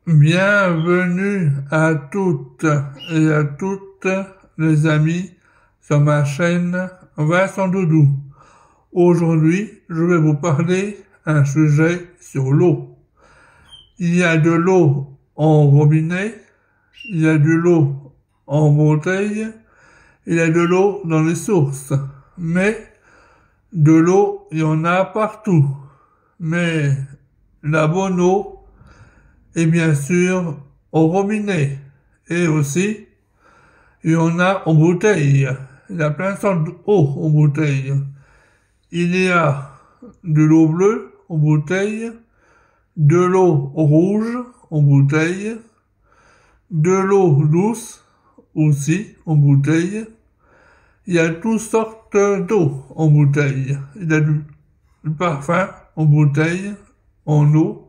Bienvenue à toutes et à toutes les amis sur ma chaîne Vincent Doudou. Aujourd'hui, je vais vous parler un sujet sur l'eau. Il y a de l'eau en robinet, il y a de l'eau en bouteille, il y a de l'eau dans les sources. Mais de l'eau, il y en a partout. Mais la bonne eau, et bien sûr au robinet. Et aussi, il y en a en bouteille. Il y a plein de sortes d'eau en bouteille. Il y a de l'eau bleue en bouteille, de l'eau rouge en bouteille, de l'eau douce aussi en bouteille. Il y a toutes sortes d'eau en bouteille. Il y a du parfum en bouteille, en eau.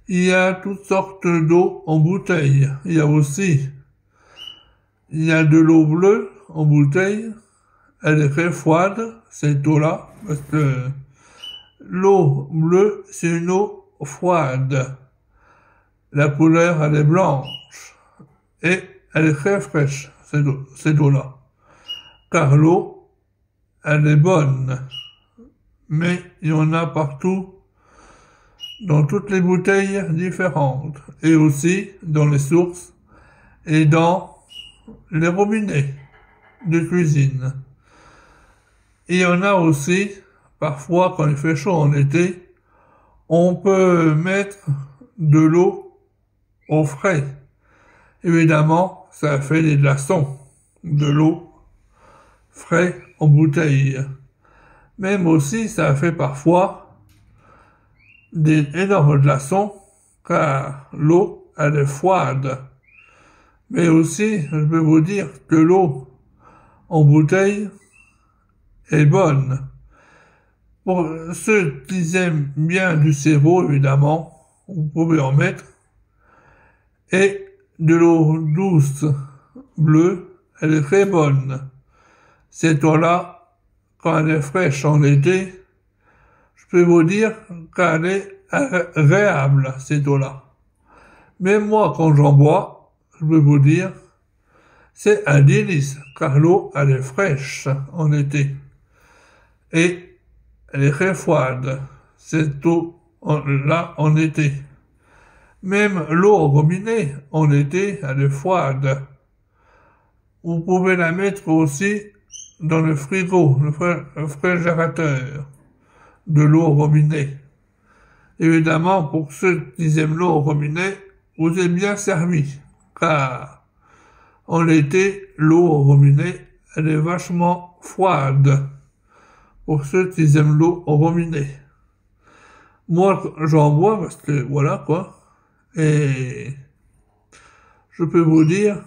Il y a toutes sortes d'eau en bouteille. Il y a de l'eau bleue en bouteille. Elle est très froide, cette eau-là, parce que l'eau bleue, c'est une eau froide. La couleur, elle est blanche. Et elle est très fraîche, cette eau-là. Car l'eau, elle est bonne. Mais il y en a partout, dans toutes les bouteilles différentes, et aussi dans les sources et dans les robinets de cuisine. Il y en a aussi, parfois quand il fait chaud en été, on peut mettre de l'eau au frais. Évidemment, ça fait des glaçons, de l'eau frais en bouteille. Même aussi, ça fait parfois des énormes glaçons, car l'eau, elle est froide. Mais aussi, je peux vous dire que l'eau en bouteille est bonne. Pour ceux qui aiment bien du sirop, évidemment, vous pouvez en mettre. Et de l'eau douce bleue, elle est très bonne. Cette eau-là, quand elle est fraîche en été, je peux vous dire qu'elle est agréable, cette eau-là. Même moi, quand j'en bois, je peux vous dire, c'est un délice, car l'eau, elle est fraîche en été. Et elle est très froide, cette eau-là, en été. Même l'eau au robinet, en été, elle est froide. Vous pouvez la mettre aussi dans le frigo, le réfrigérateur, de l'eau au robinet. Évidemment, pour ceux qui aiment l'eau au robinet, vous êtes bien servi, car en été, l'eau au robinet, elle est vachement froide, pour ceux qui aiment l'eau au robinet. Moi, j'en bois parce que, voilà, quoi, et je peux vous dire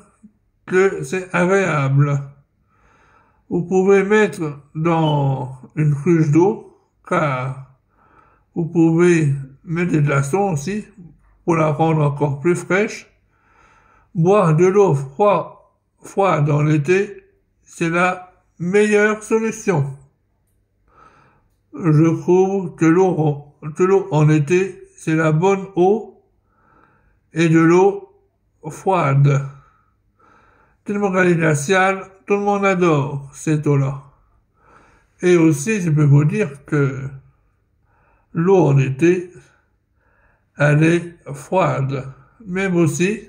que c'est agréable. Vous pouvez mettre dans une cruche d'eau, car vous pouvez mettre des glaçons aussi, pour la rendre encore plus fraîche. Boire de l'eau froide en été, c'est la meilleure solution. Je trouve que l'eau en été, c'est la bonne eau et de l'eau froide. Tellement qu'elle est glaciale, tout le monde adore cette eau-là. Et aussi, je peux vous dire que l'eau en été, elle est froide. Même aussi,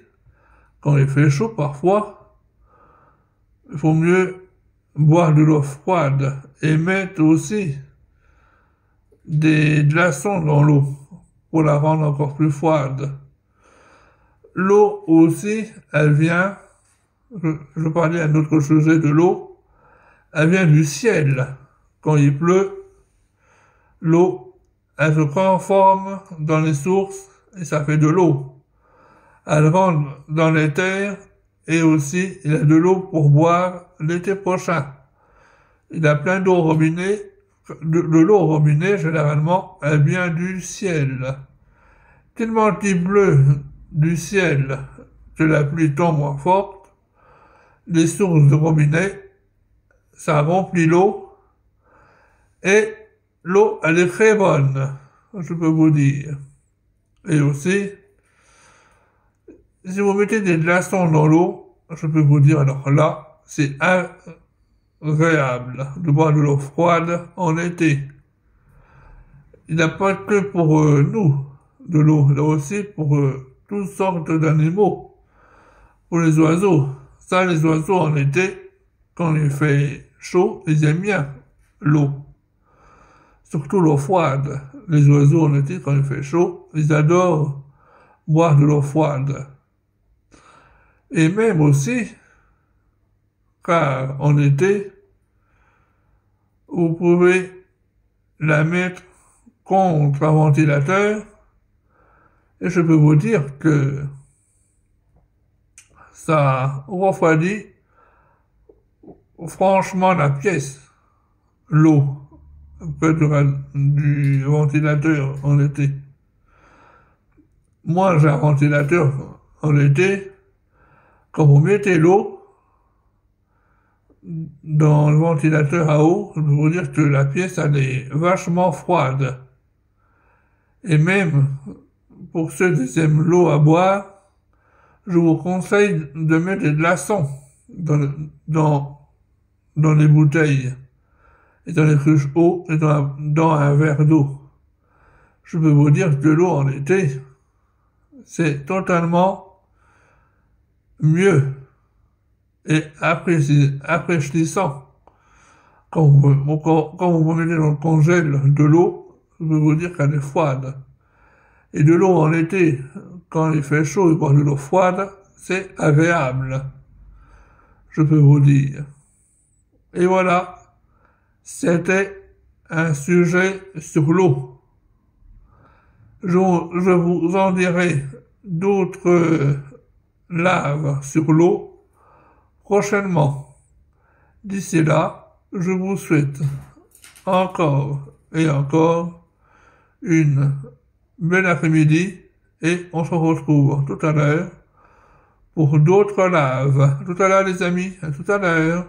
quand il fait chaud parfois, il faut mieux boire de l'eau froide et mettre aussi des glaçons dans l'eau pour la rendre encore plus froide. L'eau aussi, elle vient, je parlais à un autre sujet de l'eau, elle vient du ciel. Quand il pleut, l'eau, elle se transforme dans les sources et ça fait de l'eau. Elle rentre dans les terres et aussi il y a de l'eau pour boire l'été prochain. Il y a plein d'eau au robinet. De l'eau au robinet, généralement, elle vient du ciel. Tellement qu'il pleut du ciel que la pluie tombe moins forte, les sources de robinet, ça remplit l'eau et l'eau, elle est très bonne, je peux vous dire. Et aussi, Si vous mettez des glaçons dans l'eau, je peux vous dire, alors là, c'est agréable de boire de l'eau froide en été. Il n'y a pas que pour nous de l'eau, il y a aussi pour toutes sortes d'animaux, pour les oiseaux. Ça, les oiseaux en été, quand il fait chaud, ils aiment bien l'eau. Surtout l'eau froide. Les oiseaux en été, quand il fait chaud, ils adorent boire de l'eau froide. Et même aussi, car en été, vous pouvez la mettre contre un ventilateur, et je peux vous dire que ça refroidit franchement la pièce, l'eau, près du ventilateur en été. Moi, j'ai un ventilateur en été. Quand vous mettez l'eau dans le ventilateur à eau, je peux vous dire que la pièce, elle est vachement froide. Et même, pour ceux qui aiment l'eau à boire, je vous conseille de mettre des glaçons dans les bouteilles, et dans les cruches eau, et dans un verre d'eau. Je peux vous dire que l'eau en été, c'est totalement mieux et appréciissant. Quand vous mettez dans le congèle de l'eau, je peux vous dire qu'elle est froide. Et de l'eau en été, quand il fait chaud et boire de l'eau froide, c'est agréable. Je peux vous dire. Et voilà, c'était un sujet sur l'eau. Je vous en dirai d'autres lives sur l'eau prochainement. D'ici là, je vous souhaite encore et encore une belle après-midi et on se retrouve tout à l'heure pour d'autres lives. Tout à l'heure les amis, à tout à l'heure.